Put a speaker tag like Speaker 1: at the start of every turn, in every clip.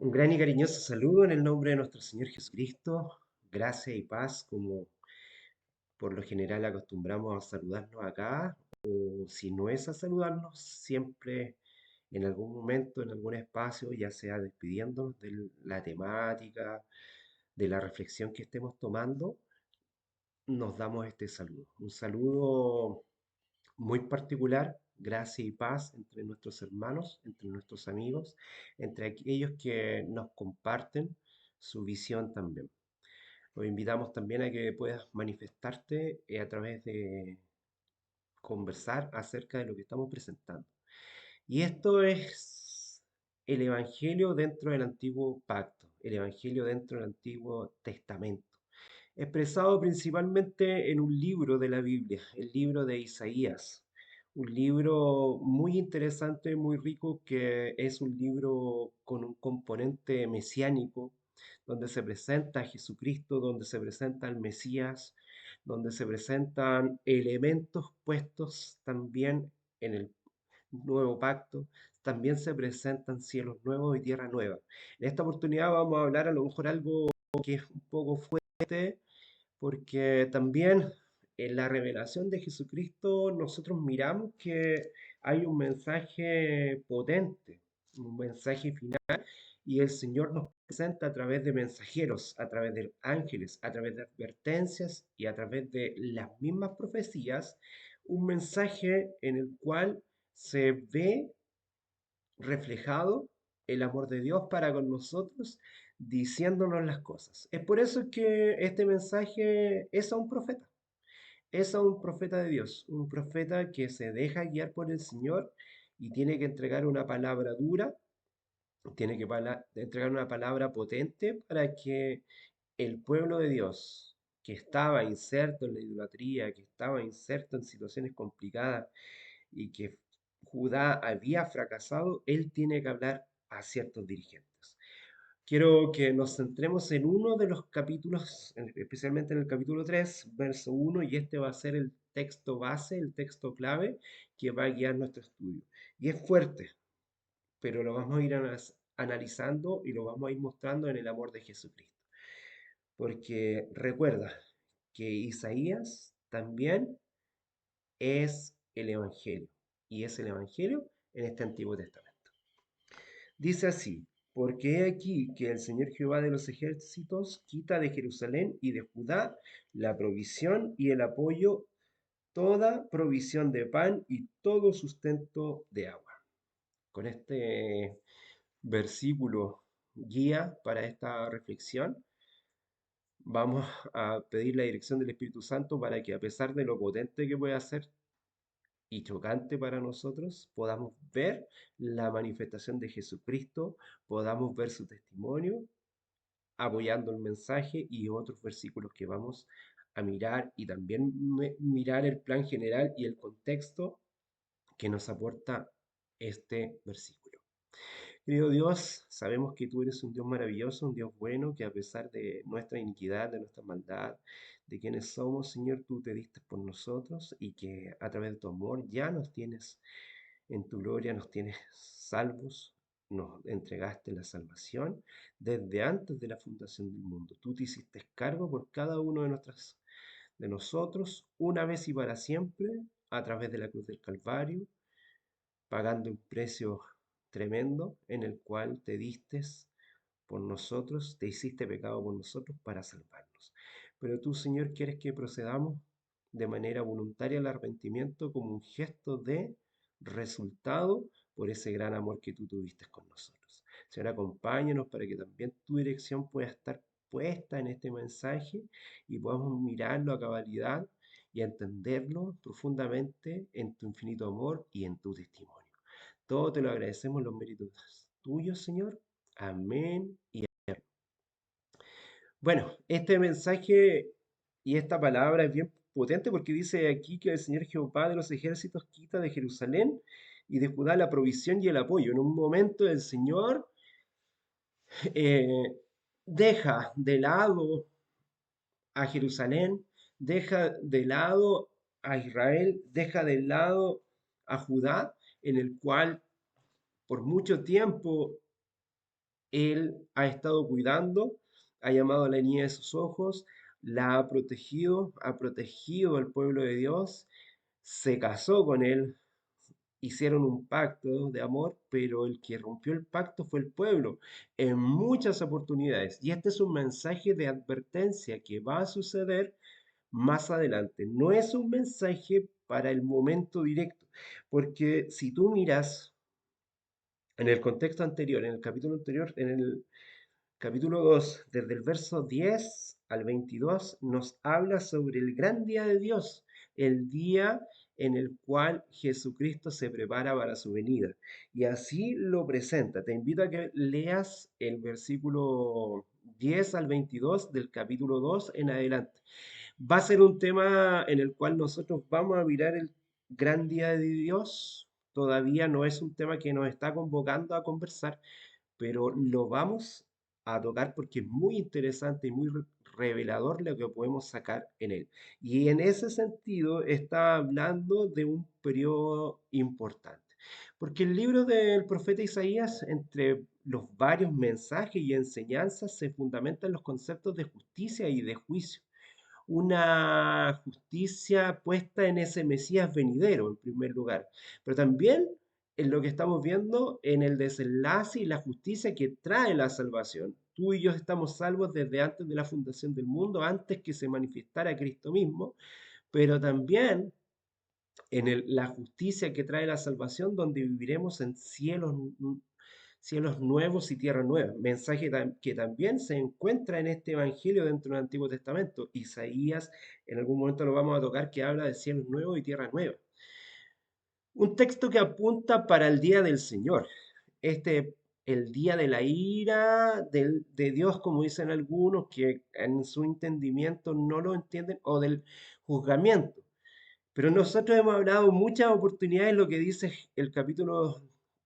Speaker 1: Un gran y cariñoso saludo en el nombre de nuestro Señor Jesucristo. Gracia y paz, como por lo general acostumbramos a saludarnos acá, o si no es a saludarnos, siempre en algún momento, en algún espacio, ya sea despidiéndonos de la temática, de la reflexión que estemos tomando, nos damos este saludo. Un saludo muy particular, gracia y paz entre nuestros hermanos, entre nuestros amigos, entre aquellos que nos comparten su visión también. Los invitamos también a que puedas manifestarte a través de conversar acerca de lo que estamos presentando. Y esto es el Evangelio dentro del Antiguo Pacto, el Evangelio dentro del Antiguo Testamento, expresado principalmente en un libro de la Biblia, el libro de Isaías. Un libro muy interesante, muy rico, que es un libro con un componente mesiánico, donde se presenta a Jesucristo, donde se presenta al Mesías, donde se presentan elementos puestos también en el nuevo pacto, también se presentan cielos nuevos y tierra nueva. En esta oportunidad vamos a hablar a lo mejor algo que es un poco fuerte, porque también en la revelación de Jesucristo nosotros miramos que hay un mensaje potente, un mensaje final, y el Señor nos presenta a través de mensajeros, a través de ángeles, a través de advertencias y a través de las mismas profecías, un mensaje en el cual se ve reflejado el amor de Dios para con nosotros, diciéndonos las cosas. Es por eso que este mensaje es a un profeta de Dios, un profeta que se deja guiar por el Señor y tiene que entregar una palabra dura, tiene que entregar una palabra potente para que el pueblo de Dios, que estaba inserto en la idolatría, que estaba inserto en situaciones complicadas, y que Judá había fracasado, él tiene que hablar a ciertos dirigentes. Quiero que nos centremos en uno de los capítulos, especialmente en el capítulo 3 verso 1, y este va a ser el texto base, el texto clave que va a guiar nuestro estudio. Y es fuerte, pero lo vamos a ir analizando y lo vamos a ir mostrando en el amor de Jesucristo. Porque recuerda que Isaías también es el Evangelio, y es el Evangelio en este Antiguo Testamento. Dice así, porque he aquí que el Señor Jehová de los ejércitos quita de Jerusalén y de Judá la provisión y el apoyo, toda provisión de pan y todo sustento de agua. Con este versículo guía para esta reflexión, vamos a pedir la dirección del Espíritu Santo para que, a pesar de lo potente que pueda ser y chocante para nosotros, podamos ver la manifestación de Jesucristo, podamos ver su testimonio apoyando el mensaje y otros versículos que vamos a mirar, y también mirar el plan general y el contexto que nos aporta este versículo. Querido Dios, sabemos que tú eres un Dios maravilloso, un Dios bueno, que a pesar de nuestra iniquidad, de nuestra maldad, de quienes somos, Señor, tú te diste por nosotros, y que a través de tu amor ya nos tienes en tu gloria, nos tienes salvos, nos entregaste la salvación desde antes de la fundación del mundo. Tú te hiciste cargo por cada uno de nosotros, una vez y para siempre, a través de la cruz del Calvario, pagando un precio tremendo en el cual te diste por nosotros, te hiciste pecado por nosotros para salvarnos. Pero tú, Señor, quieres que procedamos de manera voluntaria al arrepentimiento como un gesto de resultado por ese gran amor que tú tuviste con nosotros. Señor, acompáñanos para que también tu dirección pueda estar puesta en este mensaje y podamos mirarlo a cabalidad y a entenderlo profundamente en tu infinito amor y en tu testimonio. Todo te lo agradecemos en los méritos tuyos, Señor. Amén y amén. Bueno, este mensaje y esta palabra es bien potente, porque dice aquí que el Señor Jehová de los ejércitos quita de Jerusalén y de Judá la provisión y el apoyo. En un momento el Señor eh, deja de lado a Jerusalén, deja de lado a Israel, deja de lado a Judá, en el cual por mucho tiempo Él ha estado cuidando, ha llamado a la niña de sus ojos, la ha protegido al pueblo de Dios, se casó con él, hicieron un pacto de amor, pero el que rompió el pacto fue el pueblo en muchas oportunidades. Y este es un mensaje de advertencia que va a suceder más adelante. No es un mensaje para el momento directo, porque si tú miras en el contexto anterior, en el capítulo anterior, en el capítulo 2 desde el verso 10 al 22, nos habla sobre el gran día de Dios, el día en el cual Jesucristo se prepara para su venida. Y así lo presenta. Te invito a que leas el versículo 10 al 22 del capítulo 2 en adelante. Va a ser un tema en el cual nosotros vamos a mirar el gran día de Dios. Todavía no es un tema que nos está convocando a conversar, pero lo vamos a tocar porque es muy interesante y muy revelador lo que podemos sacar en él. Y en ese sentido está hablando de un periodo importante, porque el libro del profeta Isaías, entre los varios mensajes y enseñanzas, se fundamenta en los conceptos de justicia y de juicio, una justicia puesta en ese Mesías venidero, en primer lugar, pero también en lo que estamos viendo en el desenlace y la justicia que trae la salvación. Tú y yo estamos salvos desde antes de la fundación del mundo, antes que se manifestara Cristo mismo, pero también en la justicia que trae la salvación, donde viviremos en cielos nuevos y tierra nueva. Mensaje que también se encuentra en este Evangelio dentro del Antiguo Testamento. Isaías, en algún momento lo vamos a tocar, que habla de cielos nuevos y tierra nueva. Un texto que apunta para el día del Señor. El día de la ira de Dios, como dicen algunos, que en su entendimiento no lo entienden, o del juzgamiento. Pero nosotros hemos hablado muchas oportunidades lo que dice el capítulo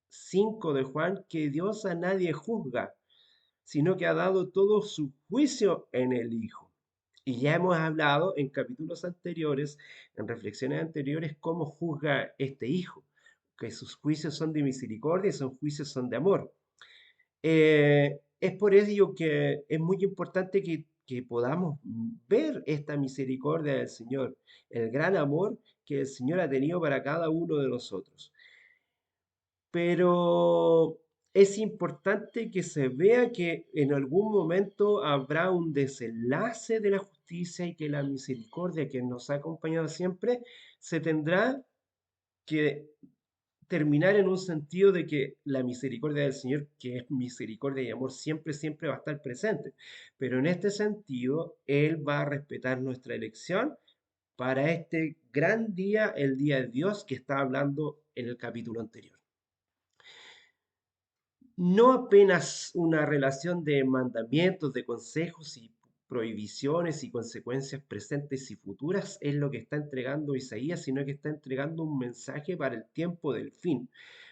Speaker 1: 5 de Juan, que Dios a nadie juzga, sino que ha dado todo su juicio en el Hijo. Y ya hemos hablado en capítulos anteriores, en reflexiones anteriores, cómo juzga este Hijo, que sus juicios son de misericordia y sus juicios son de amor. Es por ello que es muy importante que podamos ver esta misericordia del Señor, el gran amor que el Señor ha tenido para cada uno de nosotros. Pero es importante que se vea que en algún momento habrá un desenlace de la justicia y que la misericordia que nos ha acompañado siempre se tendrá que terminar en un sentido de que la misericordia del Señor, que es misericordia y amor, siempre, siempre va a estar presente. Pero en este sentido, Él va a respetar nuestra elección para este gran día, el día de Dios que está hablando en el capítulo anterior. No apenas una relación de mandamientos, de consejos y prohibiciones y consecuencias presentes y futuras es lo que está entregando Isaías, sino que está entregando un mensaje para el tiempo del fin.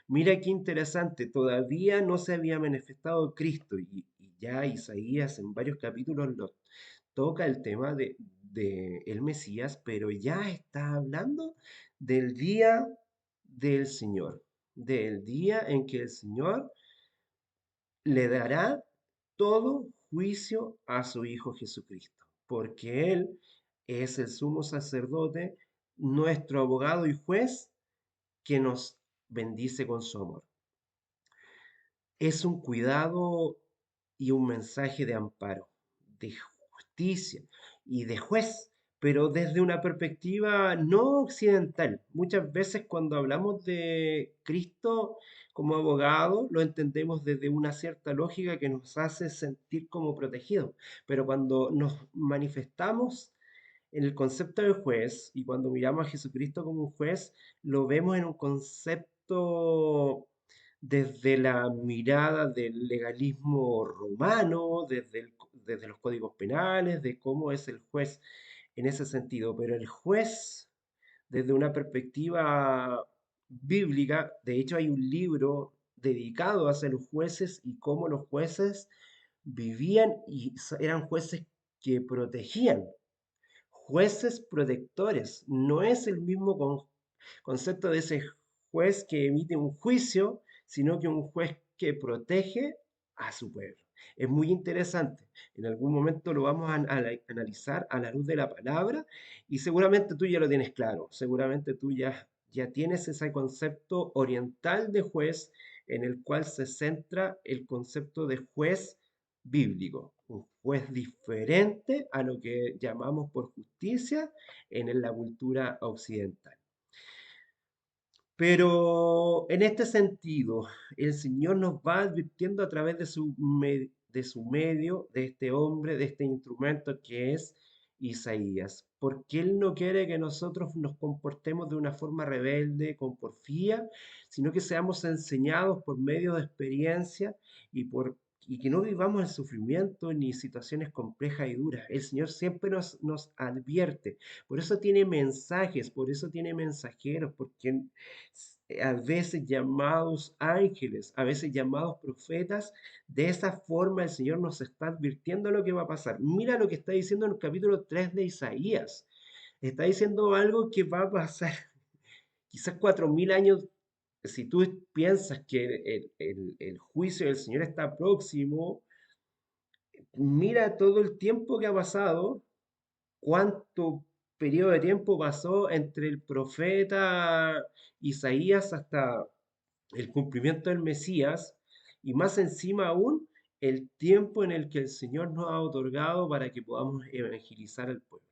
Speaker 1: Mira qué interesante, todavía no se había manifestado Cristo y ya Isaías en varios capítulos toca el tema de el Mesías, pero ya está hablando del día del Señor, del día en que el Señor le dará todo juicio a su Hijo Jesucristo, porque Él es el sumo sacerdote, nuestro abogado y juez, que nos bendice con su amor. Es un cuidado y un mensaje de amparo, de justicia y de juez, pero desde una perspectiva no occidental. Muchas veces cuando hablamos de Cristo como abogado, lo entendemos desde una cierta lógica que nos hace sentir como protegidos, pero cuando nos manifestamos en el concepto de juez y cuando miramos a Jesucristo como un juez, lo vemos en un concepto desde la mirada del legalismo romano, desde los códigos penales, de cómo es el juez en ese sentido. Pero el juez, desde una perspectiva bíblica, de hecho hay un libro dedicado hacia los jueces y cómo los jueces vivían y eran jueces que protegían, jueces protectores. No es el mismo concepto de ese juez que emite un juicio, sino que un juez que protege a su pueblo. Es muy interesante. En algún momento lo vamos a analizar a la luz de la palabra y seguramente tú ya lo tienes claro. Seguramente tú ya tienes ese concepto oriental de juez en el cual se centra el concepto de juez bíblico. Un juez diferente a lo que llamamos por justicia en la cultura occidental. Pero en este sentido, el Señor nos va advirtiendo a través de su medio, de este hombre, de este instrumento que es Isaías, porque Él no quiere que nosotros nos comportemos de una forma rebelde, con porfía, sino que seamos enseñados por medio de experiencia y que no vivamos el sufrimiento ni situaciones complejas y duras. El Señor siempre nos advierte. Por eso tiene mensajes, por eso tiene mensajeros, porque a veces llamados ángeles, a veces llamados profetas. De esa forma el Señor nos está advirtiendo lo que va a pasar. Mira lo que está diciendo en el capítulo 3 de Isaías. Está diciendo algo que va a pasar quizás 4000 años. Si tú piensas que el juicio del Señor está próximo, mira todo el tiempo que ha pasado, cuánto periodo de tiempo pasó entre el profeta Isaías hasta el cumplimiento del Mesías y más encima aún el tiempo en el que el Señor nos ha otorgado para que podamos evangelizar al pueblo.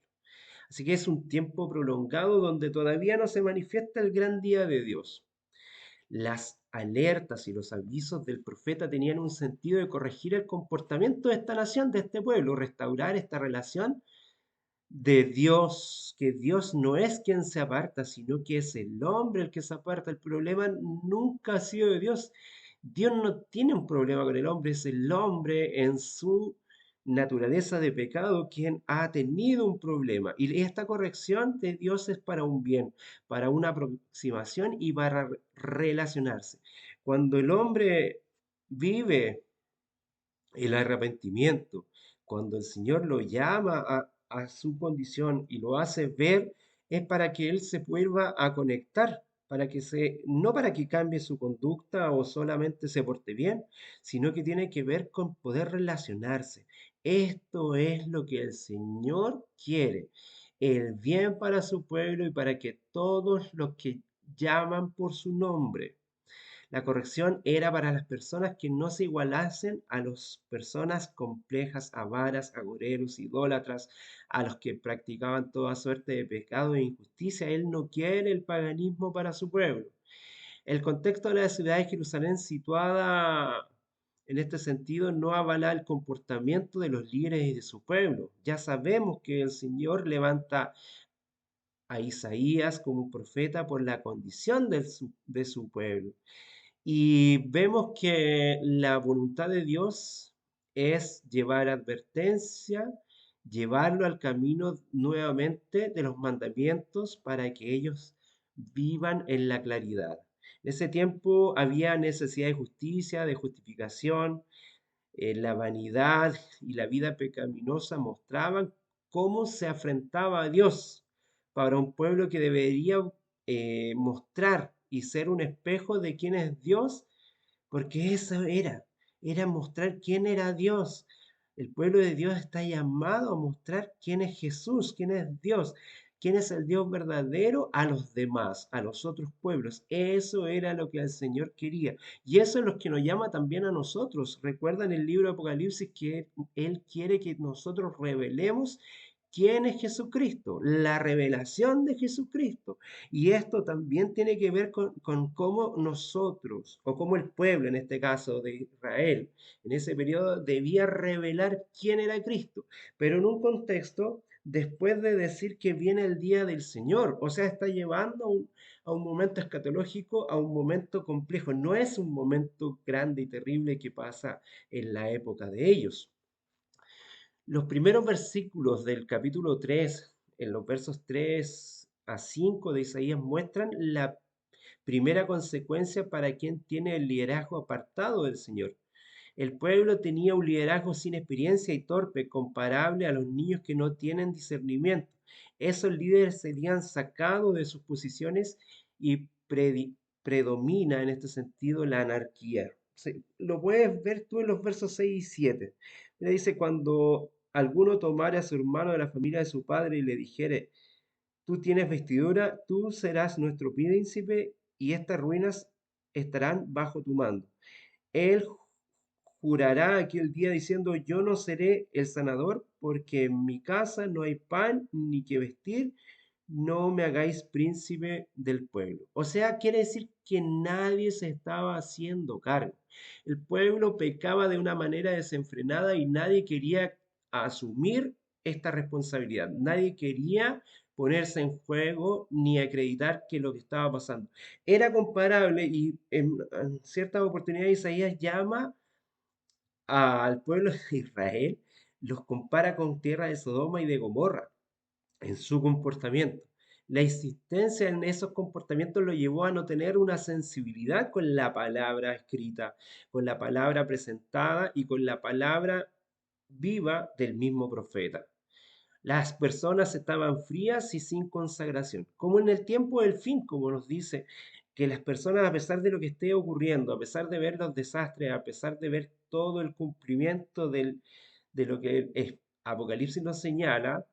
Speaker 1: Así que es un tiempo prolongado donde todavía no se manifiesta el gran día de Dios. Las alertas y los avisos del profeta tenían un sentido de corregir el comportamiento de esta nación, de este pueblo, restaurar esta relación de Dios, que Dios no es quien se aparta, sino que es el hombre el que se aparta. El problema nunca ha sido de Dios. Dios no tiene un problema con el hombre, es el hombre en su naturaleza de pecado quien ha tenido un problema. Y esta corrección de Dios es para un bien, para una aproximación y para relacionarse. Cuando el hombre vive el arrepentimiento, cuando el Señor lo llama a su condición y lo hace ver, es para que Él se vuelva a conectar, no para que cambie su conducta o solamente se porte bien, sino que tiene que ver con poder relacionarse. Esto es lo que el Señor quiere, el bien para su pueblo y para que todos los que llaman por su nombre. La corrección era para las personas que no se igualasen a las personas complejas, avaras, agoreros, idólatras, a los que practicaban toda suerte de pecado e injusticia. Él no quiere el paganismo para su pueblo. El contexto de la ciudad de Jerusalén situada en este sentido no avala el comportamiento de los líderes de su pueblo. Ya sabemos que el Señor levanta a Isaías como profeta por la condición de su pueblo. Y vemos que la voluntad de Dios es llevar advertencia, llevarlo al camino nuevamente de los mandamientos para que ellos vivan en la claridad. En ese tiempo había necesidad de justicia, de justificación, la vanidad y la vida pecaminosa mostraban cómo se afrentaba a Dios para un pueblo que debería mostrar y ser un espejo de quién es Dios, porque eso era mostrar quién era Dios. El pueblo de Dios está llamado a mostrar quién es Jesús, quién es Dios, quién es el Dios verdadero a los demás, a los otros pueblos. Eso era lo que el Señor quería. Y eso es lo que nos llama también a nosotros. Recuerdan el libro de Apocalipsis que Él quiere que nosotros revelemos quién es Jesucristo, la revelación de Jesucristo. Y esto también tiene que ver con cómo nosotros, o cómo el pueblo, en este caso de Israel, en ese periodo debía revelar quién era Cristo, pero en un contexto después de decir que viene el día del Señor, o sea, está llevando a un momento escatológico, a un momento complejo, no es un momento grande y terrible que pasa en la época de ellos. Los primeros versículos del capítulo 3, en los versos 3 a 5 de Isaías, muestran la primera consecuencia para quien tiene el liderazgo apartado del Señor. El pueblo tenía un liderazgo sin experiencia y torpe, comparable a los niños que no tienen discernimiento. Esos líderes serían sacados de sus posiciones y predomina en este sentido la anarquía. lo puedes ver tú en los versos 6 y 7. Le dice, cuando alguno tomare a su hermano de la familia de su padre y le dijere, tú tienes vestidura, tú serás nuestro príncipe y estas ruinas estarán bajo tu mando. Él jurará aquel día diciendo, yo no seré el sanador, porque en mi casa no hay pan ni que vestir, no me hagáis príncipe del pueblo. O sea, quiere decir que nadie se estaba haciendo cargo. El pueblo pecaba de una manera desenfrenada y nadie quería asumir esta responsabilidad. Nadie quería ponerse en juego ni acreditar que lo que estaba pasando. Era comparable y en ciertas oportunidades Isaías llama al pueblo de Israel, los compara con tierra de Sodoma y de Gomorra en su comportamiento. La insistencia en esos comportamientos lo llevó a no tener una sensibilidad con la palabra escrita, con la palabra presentada y con la palabra viva del mismo profeta. Las personas estaban frías y sin consagración, como en el tiempo del fin, como nos dice, que las personas, a pesar de lo que esté ocurriendo, a pesar de ver los desastres, a pesar de ver todo el cumplimiento de lo que Apocalipsis nos señala,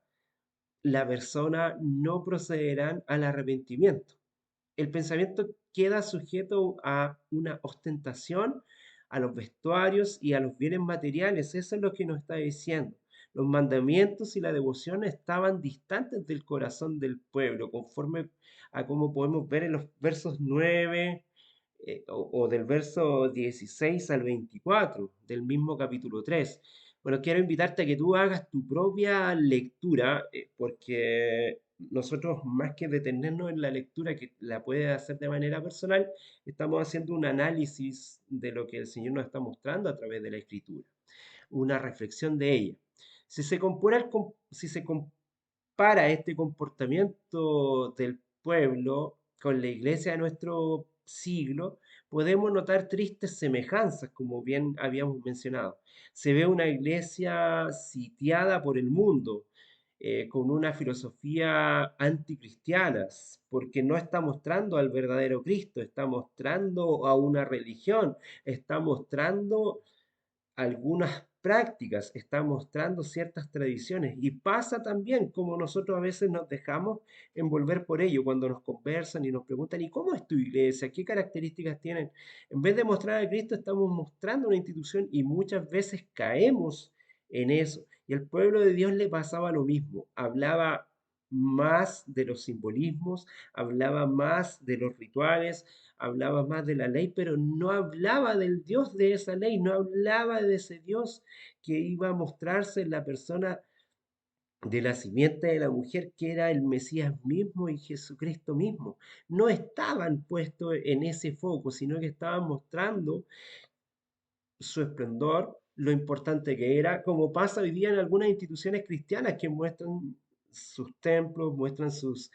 Speaker 1: la persona no procederán al arrepentimiento. El pensamiento queda sujeto a una ostentación, a los vestuarios y a los bienes materiales. Eso es lo que nos está diciendo. Los mandamientos y la devoción estaban distantes del corazón del pueblo, conforme a como podemos ver en los versos 9 o del verso 16 al 24 del mismo capítulo 3. Bueno, quiero invitarte a que tú hagas tu propia lectura, porque nosotros más que detenernos en la lectura que la puedes hacer de manera personal, estamos haciendo un análisis de lo que el Señor nos está mostrando a través de la Escritura, una reflexión de ella. Si se compara este comportamiento del pueblo con la iglesia de nuestro siglo, podemos notar tristes semejanzas, como bien habíamos mencionado. Se ve una iglesia sitiada por el mundo, con una filosofía anticristiana, porque no está mostrando al verdadero Cristo, está mostrando a una religión, está mostrando algunas prácticas, está mostrando ciertas tradiciones y pasa también como nosotros a veces nos dejamos envolver por ello cuando nos conversan y nos preguntan, ¿y cómo es tu iglesia? ¿Qué características tienen? En vez de mostrar a Cristo, estamos mostrando una institución y muchas veces caemos en eso. Y al pueblo de Dios le pasaba lo mismo, hablaba más de los simbolismos, hablaba más de los rituales, hablaba más de la ley, pero no hablaba del Dios de esa ley, no hablaba de ese Dios que iba a mostrarse en la persona de la simiente de la mujer, que era el Mesías mismo y Jesucristo mismo. No estaban puestos en ese foco, sino que estaban mostrando su esplendor, lo importante que era, como pasa hoy día en algunas instituciones cristianas que muestran sus templos, muestran sus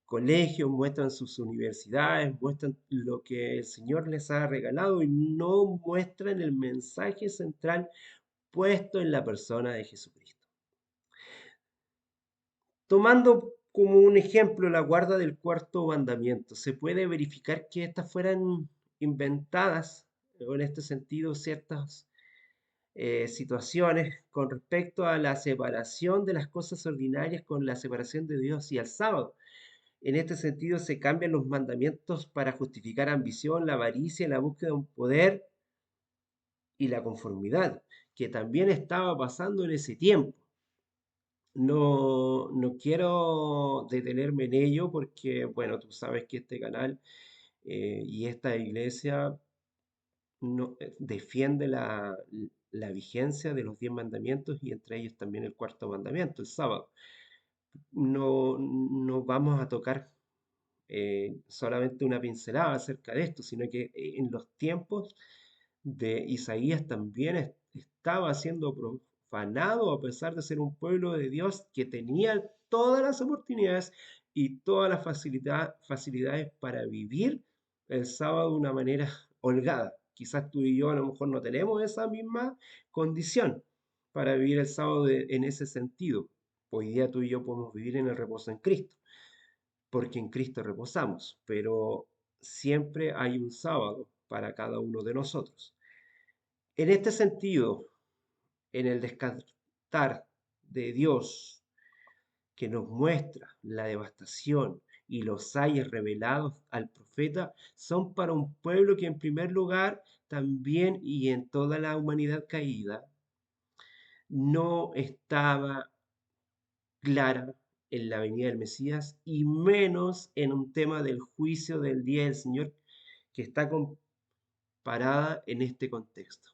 Speaker 1: colegios, muestran sus universidades, muestran lo que el Señor les ha regalado y no muestran el mensaje central puesto en la persona de Jesucristo. Tomando como un ejemplo la guarda del cuarto mandamiento, se puede verificar que estas fueran inventadas, o en este sentido, ciertas situaciones con respecto a la separación de las cosas ordinarias con la separación de Dios y al sábado. En este sentido, se cambian los mandamientos para justificar ambición, la avaricia, la búsqueda de un poder y la conformidad, que también estaba pasando en ese tiempo. No quiero detenerme en ello porque, bueno, tú sabes que este canal y esta iglesia no, defiende la vigencia de los 10 mandamientos y entre ellos también el cuarto mandamiento, el sábado. No vamos a tocar solamente una pincelada acerca de esto, sino que en los tiempos de Isaías también estaba siendo profanado a pesar de ser un pueblo de Dios que tenía todas las oportunidades y todas las facilidades para vivir el sábado de una manera holgada. Quizás tú y yo a lo mejor no tenemos esa misma condición para vivir el sábado en ese sentido. Hoy día tú y yo podemos vivir en el reposo en Cristo porque en Cristo reposamos, pero siempre hay un sábado para cada uno de nosotros. En este sentido, en el descartar de Dios que nos muestra la devastación y los ayes revelados al profeta son para un pueblo que en primer lugar también y en toda la humanidad caída no estaba clara en la venida del Mesías y menos en un tema del juicio del día del Señor que está comparada en este contexto.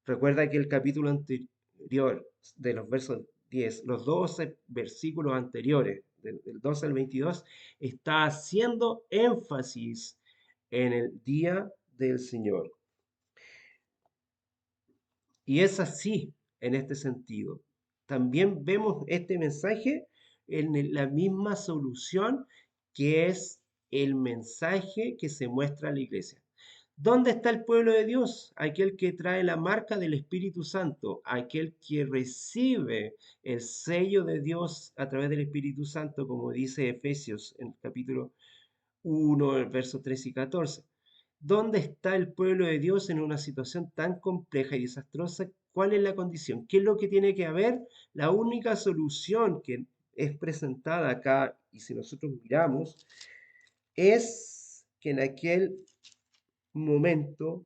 Speaker 1: Recuerda que el capítulo anterior, de los versos 10, los 12 versículos anteriores, del 12 al 22, está haciendo énfasis en el día del Señor. Y es así en este sentido. También vemos este mensaje en la misma solución que es el mensaje que se muestra a la iglesia. ¿Dónde está el pueblo de Dios? Aquel que trae la marca del Espíritu Santo, aquel que recibe el sello de Dios a través del Espíritu Santo, como dice Efesios en el capítulo 1, el verso 13 y 14. ¿Dónde está el pueblo de Dios en una situación tan compleja y desastrosa? ¿Cuál es la condición? ¿Qué es lo que tiene que haber? La única solución que es presentada acá, y si nosotros miramos, es que en aquel momento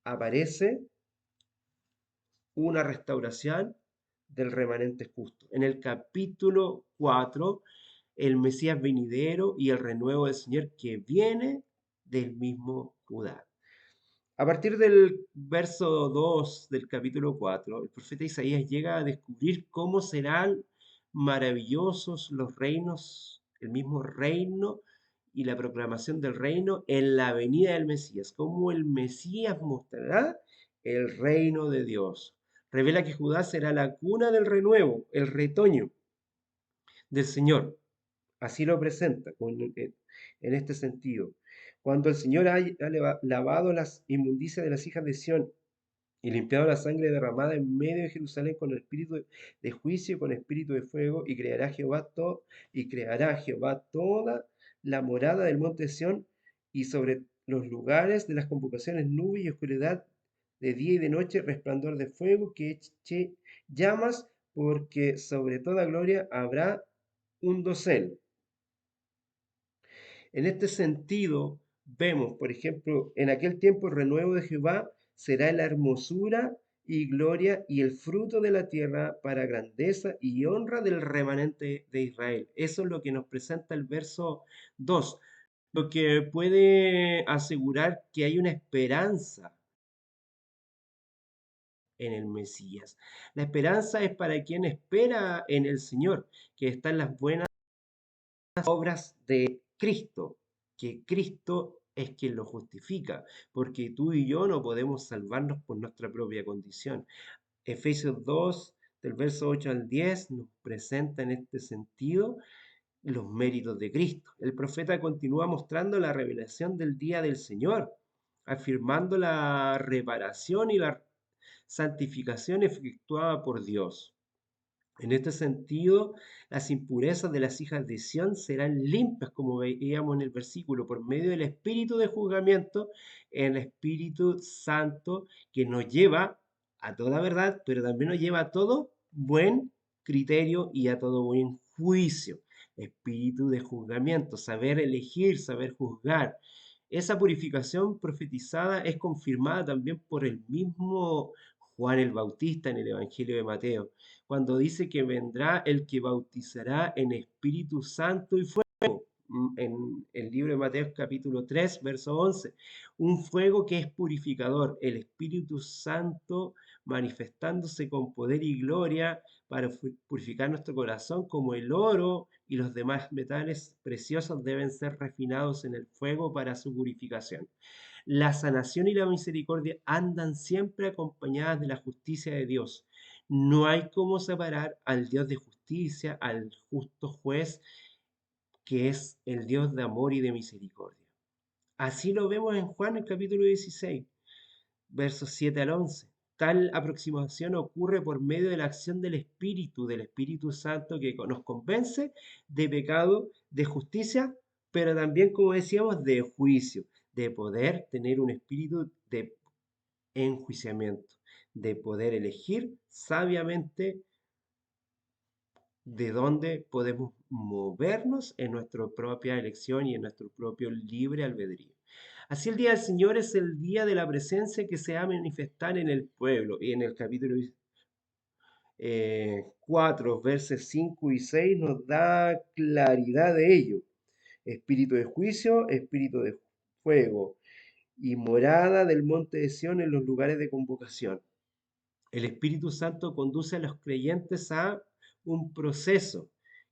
Speaker 1: aparece una restauración del remanente justo. En el capítulo 4, el Mesías venidero y el renuevo del Señor que viene del mismo Judá. A partir del verso 2 del capítulo 4, el profeta Isaías llega a descubrir cómo serán maravillosos los reinos, el mismo reino y la proclamación del reino en la venida del Mesías, cómo el Mesías mostrará el reino de Dios. Revela que Judá será la cuna del renuevo, el retoño del Señor. Así lo presenta en este sentido. Cuando el Señor ha lavado las inmundicias de las hijas de Sión y limpiado la sangre derramada en medio de Jerusalén con el espíritu de juicio y con espíritu de fuego, y creará Jehová toda la morada del monte Sión y sobre los lugares de las convocaciones nube y oscuridad de día y de noche, resplandor de fuego que eche llamas, porque sobre toda gloria habrá un dosel. En este sentido, vemos, por ejemplo, en aquel tiempo el renuevo de Jehová será la hermosura y gloria y el fruto de la tierra para grandeza y honra del remanente de Israel. Eso es lo que nos presenta el verso 2, lo que puede asegurar que hay una esperanza en el Mesías. La esperanza es para quien espera en el Señor, que está en las buenas obras de Cristo, que Cristo es quien lo justifica, porque tú y yo no podemos salvarnos por nuestra propia condición. Efesios 2, del verso 8 al 10, nos presenta en este sentido los méritos de Cristo. El profeta continúa mostrando la revelación del día del Señor, afirmando la reparación y la santificación efectuada por Dios. En este sentido, las impurezas de las hijas de Sión serán limpias, como veíamos en el versículo, por medio del espíritu de juzgamiento, el Espíritu Santo que nos lleva a toda verdad, pero también nos lleva a todo buen criterio y a todo buen juicio. Espíritu de juzgamiento, saber elegir, saber juzgar. Esa purificación profetizada es confirmada también por el mismo Juan el Bautista en el Evangelio de Mateo cuando dice que vendrá el que bautizará en Espíritu Santo y fuego. En el libro de Mateo capítulo 3, verso 11. Un fuego que es purificador, el Espíritu Santo manifestándose con poder y gloria para purificar nuestro corazón como el oro y los demás metales preciosos deben ser refinados en el fuego para su purificación. La sanación y la misericordia andan siempre acompañadas de la justicia de Dios. No hay cómo separar al Dios de justicia, al justo juez, que es el Dios de amor y de misericordia. Así lo vemos en Juan, el capítulo 16, versos 7 al 11. Tal aproximación ocurre por medio de la acción del Espíritu Santo, que nos convence de pecado, de justicia, pero también, como decíamos, de juicio, de poder tener un espíritu de enjuiciamiento, de poder elegir sabiamente de dónde podemos movernos en nuestra propia elección y en nuestro propio libre albedrío. Así el día del Señor es el día de la presencia que se va a manifestar en el pueblo. Y en el capítulo 4, versos 5 y 6 nos da claridad de ello. Espíritu de juicio, espíritu de fuego y morada del monte de Sión en los lugares de convocación. El Espíritu Santo conduce a los creyentes a un proceso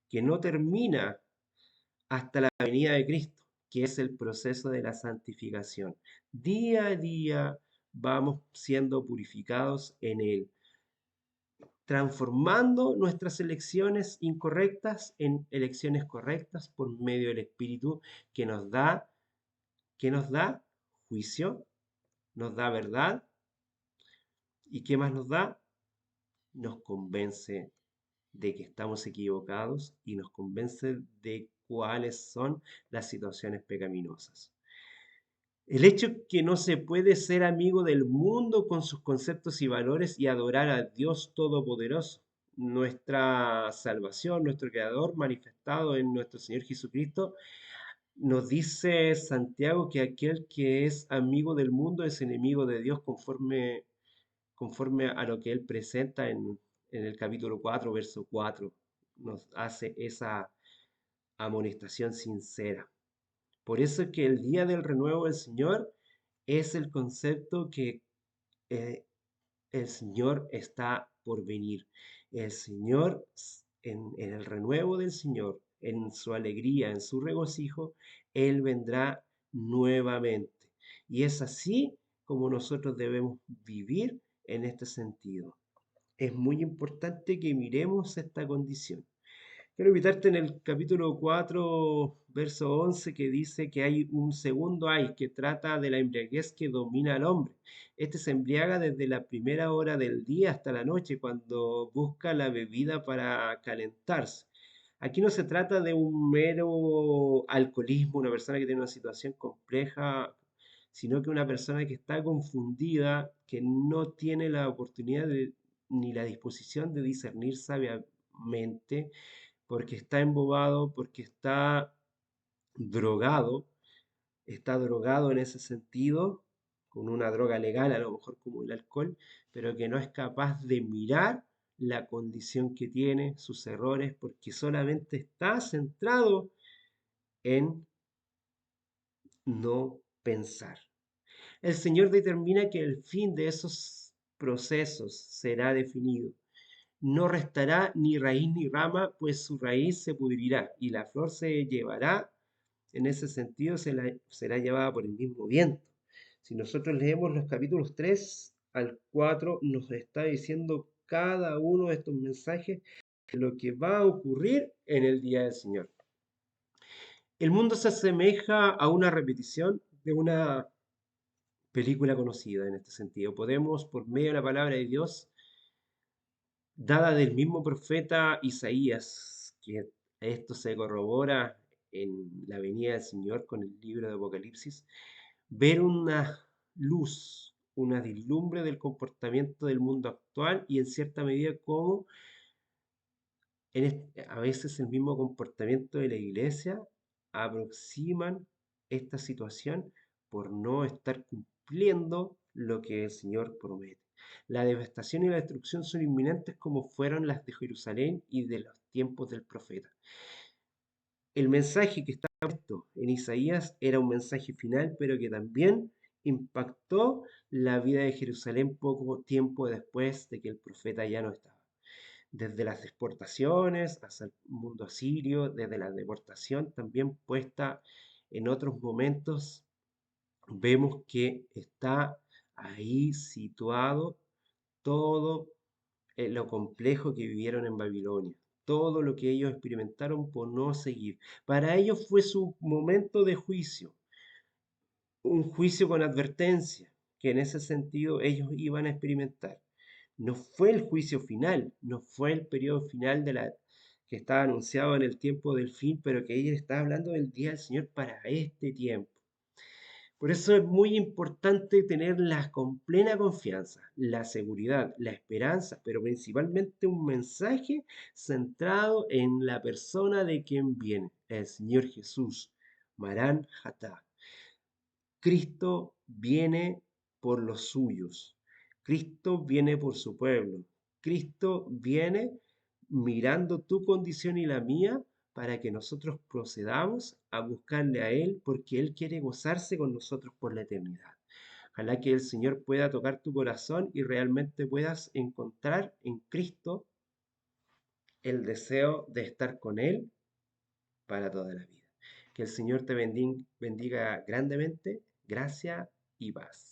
Speaker 1: que no termina hasta la venida de Cristo, que es el proceso de la santificación. Día a día vamos siendo purificados en Él, transformando nuestras elecciones incorrectas en elecciones correctas por medio del Espíritu que nos da juicio, nos da verdad y ¿qué más nos da? Nos convence de que estamos equivocados y nos convence de cuáles son las situaciones pecaminosas. El hecho que no se puede ser amigo del mundo con sus conceptos y valores y adorar a Dios Todopoderoso, nuestra salvación, nuestro Creador manifestado en nuestro Señor Jesucristo, nos dice Santiago que aquel que es amigo del mundo es enemigo de Dios conforme a lo que él presenta en el capítulo 4, verso 4. Nos hace esa amonestación sincera. Por eso es que el día del renuevo del Señor es el concepto que eh, el Señor está por venir. El Señor, en el renuevo del Señor, en su alegría, en su regocijo, Él vendrá nuevamente. Y es así como nosotros debemos vivir en este sentido. Es muy importante que miremos esta condición. Quiero invitarte en el capítulo 4, verso 11, que dice que hay un segundo ay que trata de la embriaguez que domina al hombre. Este se embriaga desde la primera hora del día hasta la noche, cuando busca la bebida para calentarse. Aquí no se trata de un mero alcoholismo, una persona que tiene una situación compleja, sino que una persona que está confundida, que no tiene la oportunidad ni la disposición de discernir sabiamente porque está embobado, porque drogado, está drogado en ese sentido, con una droga legal, a lo mejor como el alcohol, pero que no es capaz de mirar la condición que tiene, sus errores, porque solamente está centrado en no pensar. El Señor determina que el fin de esos procesos será definido. No restará ni raíz ni rama, pues su raíz se pudrirá y la flor se llevará, en ese sentido será llevada por el mismo viento. Si nosotros leemos los capítulos 3 al 4, nos está diciendo cada uno de estos mensajes de lo que va a ocurrir en el día del Señor. El mundo se asemeja a una repetición de una película conocida en este sentido. Podemos, por medio de la palabra de Dios, dada del mismo profeta Isaías, que esto se corrobora en la venida del Señor con el libro de Apocalipsis, ver una luz, una vislumbre del comportamiento del mundo actual y en cierta medida cómo a veces el mismo comportamiento de la iglesia aproximan esta situación por no estar cumpliendo lo que el Señor promete. La devastación y la destrucción son inminentes como fueron las de Jerusalén y de los tiempos del profeta. El mensaje que está puesto en Isaías era un mensaje final, pero que también impactó la vida de Jerusalén poco tiempo después de que el profeta ya no estaba. Desde las exportaciones hasta el mundo asirio, desde la deportación también puesta en otros momentos, vemos que está ahí situado todo lo complejo que vivieron en Babilonia, todo lo que ellos experimentaron por no seguir. Para ellos fue su momento de juicio, un juicio con advertencia, que en ese sentido ellos iban a experimentar. No fue el juicio final, no fue el periodo final que estaba anunciado en el tiempo del fin, pero que ella está hablando del día del Señor para este tiempo. Por eso es muy importante tenerlas con plena confianza, la seguridad, la esperanza, pero principalmente un mensaje centrado en la persona de quien viene, el Señor Jesús, Marán Hatá. Cristo viene por los suyos. Cristo viene por su pueblo. Cristo viene mirando tu condición y la mía para que nosotros procedamos a buscarle a Él porque Él quiere gozarse con nosotros por la eternidad. Ojalá que el Señor pueda tocar tu corazón y realmente puedas encontrar en Cristo el deseo de estar con Él para toda la vida. Que el Señor te bendiga grandemente. Gracia y paz.